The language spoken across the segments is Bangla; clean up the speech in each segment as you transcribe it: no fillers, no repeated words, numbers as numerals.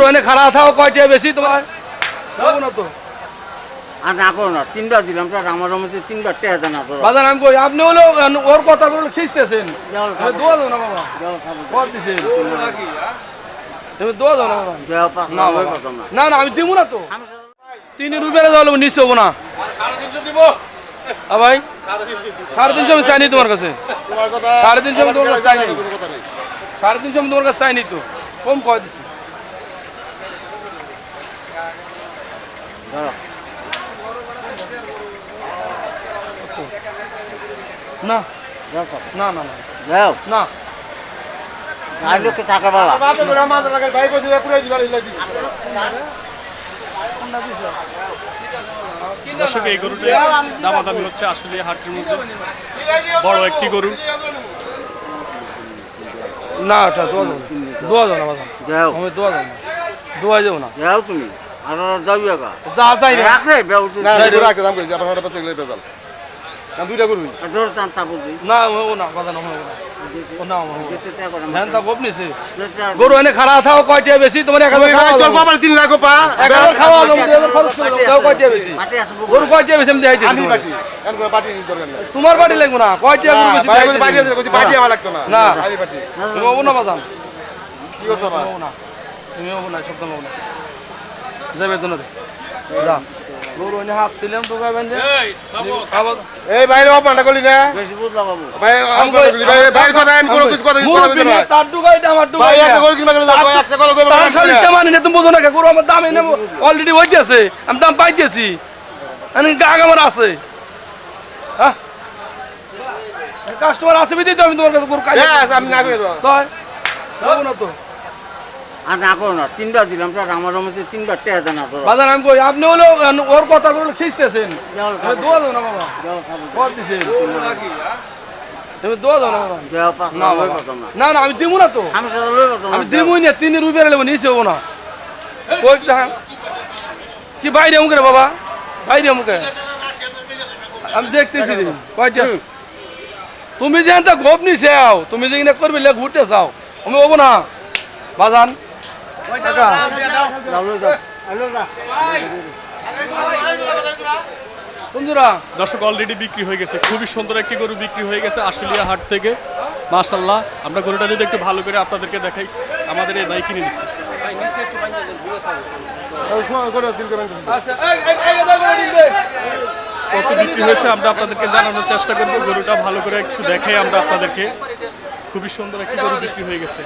গরু এনে খারাপ থাও কয়টা বেশি তোমার যাবো না তো আর না করো না, 3বার দিলাম তো আমার মধ্যে 3বার টেয়া দেন না তো বাজার আমি কই আপনি হলো ওর কথা বলে খিস্তেছেন দোয়া দাও না বাবা কত দিছেন তুমি দোয়া দাও না বাবা না বাবা না না আমি দিব না তো 3 রুপিয়া দাও নিচে হবো না 350 দিব ভাই 350 আমি চাইনি তোমার কাছে 350 আমি তোমার কাছে চাইনি 350 আমি তোমার কাছে চাইনি তো কম কয় দিছি না না না না যাও না আর লোকে টাকা বাবা দর্শক এই গরুটা দামাদামি হচ্ছে আসলে হাটের মধ্যে বড় একটি গরু না ওটা দোয়া দাও না বাবা যাও আমি দোয়া দাও না দোয়া যাও না যাও তুমি আর যাবি একা যা চাই না রাখলে বেউছি দুইটা করবি জোর টানতা বুঝি না ও না বাবা না ও না হ্যাঁ তা গোপ নিছে গরু এনে খারাপ থাও কয়টা বেশি তোমার 1000 খাওয়া তোর বাবার 3 লাখ পা 1000 খাওয়া দাও 2000 খরচ করে দাও কয়টা বেশি মাটি আসবো গরু কয়টা বেশি আমি দেখাইছি আমি বাটি এখন বাটি দরকার নাই তোমার বাড়ি লাগবে না কয়টা গরু বেশি ভাই বাটি আছে কই বাটি আমার লাগতো না না আমি বাটি তুমি ওবো না বাজান কি করছ বাবা ওবো না তুমি ওবো না শব্দ ওবো না যাবে তো না যা গরু এনে হাত ছিলাম তো গাবেন যে এই বাবু এই বাইরে অপমানটা করলি না বেশি বুঝলাম বাবু ভাই অপমান করলি ভাই বাইরে কথা আমি কোনো কিছু কথা বলতে না তার দুগাই দাম আর ভাই দুগাই একটা গরু কিনবা গেলে যাও একটা গরু কইবা তার সরিষা মানে না তুমি বুঝো না গরু আমার দাম এনে অলরেডি হইতেছে আমি দাম পাইতেছি আমি গাগ আমার আছে হ্যাঁ কাস্টমার আছে বিদিত আমি তোমার কাছে গরু কাই হ্যাঁ আমি না করে দাও তাই যাবো না তো আর না করো না, 3বার দিলাম তো আমার মধ্যে 3বার টেয়া দেন না তো বাজার আমি কই আপনি হলো ওর কথা বলে খিস্তেছেন তুমি দোয়া দাও না বাবা কত দিছেন তুমি দোয়া দাও না বাবা যাও পাক না না বাবা কথা না না না আমি দিব না তো আমি তো লই কথা আমি দিবই না 3 রুপিয়া নেব নিচে হবো না কই দেখা কি বাইরে মুখে রে বাবা বাইরে মুখে আমি দেখতেছি কয়টা তুমি যে এত গোপ নিছে আও তুমি যে কিনা করবে লে ঘুরতে চাও আমি হবো না বাজান টাকা লাউলো দাও আলো না বন্ধুরা দর্শক অলরেডি বিক্রি হয়ে গেছে খুবই সুন্দর একটি গরু বিক্রি হয়ে গেছে আশুলিয়া হাট থেকে মাশাআল্লাহ আমরা গরুটা যদি একটু ভালো করে আপনাদেরকে দেখাই আমাদের এই ভাই কিনে নিচ্ছে আচ্ছা এই দাও করে দিবে কত বিক্রি হয়েছে আমরা আপনাদেরকে জানানোর চেষ্টা করব গরুটা ভালো করে একটু দেখাই আমরা আপনাদেরকে খুবই সুন্দর একটি গরু বিক্রি হয়ে গেছে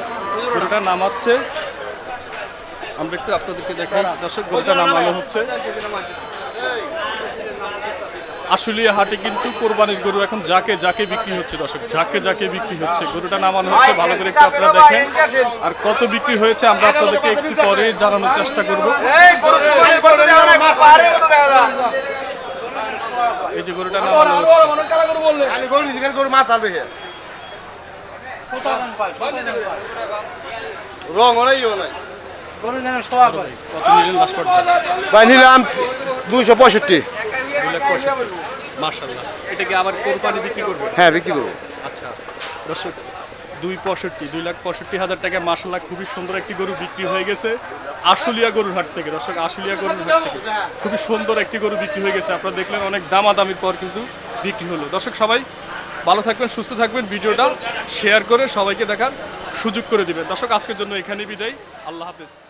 গরুটা নামাচ্ছে আমরা একটু আপনাদেরকে দেখাই দর্শক গরুটা নামানো হচ্ছে আশুলিয়া হাটে কিন্তু কোরবানির গরু এখন যাকে যাকে বিক্রি হচ্ছে দর্শক যাকে বিক্রি হচ্ছে গরুটা নামানো হচ্ছে ভালো করে একটু আপনারা দেখেন আর কত বিক্রি হয়েছে আমরা আপনাদেরকে একটু পরে জানানোর চেষ্টা করব এই গরু সবাই করে দাও না পারে মতো দেখা দাও এই যে গরুটা নামানো হচ্ছে মনে কালা করে বললে আমি গরু নিছি গরু মাথা দেখে রং নাই নাই গরু যেন সওয়া করে কত নিলেন লাস্ট পর্যন্ত ভাই নিলাম 265 মাশাআল্লাহ এটা কি আবার কোরবানি বিক্রি করবে হ্যাঁ বিক্রি করব আচ্ছা দর্শক 2,65,2,65,000 টাকা মাশাআল্লাহ খুবই সুন্দর একটি গরু বিক্রি হয়ে গেছে আশুলিয়া গরুর হাট থেকে দর্শক আশুলিয়া গরুর হাট থেকে খুবই সুন্দর একটি গরু বিক্রি হয়ে গেছে আপনারা দেখলেন অনেক দামাদামির পর কিন্তু বিক্রি হলো দর্শক সবাই ভালো থাকবেন সুস্থ থাকবেন ভিডিওটা শেয়ার করে সবাইকে দেখার সুযোগ করে দিবেন দর্শক আজকের জন্য এখানেই বিদায় আল্লাহ হাফেজ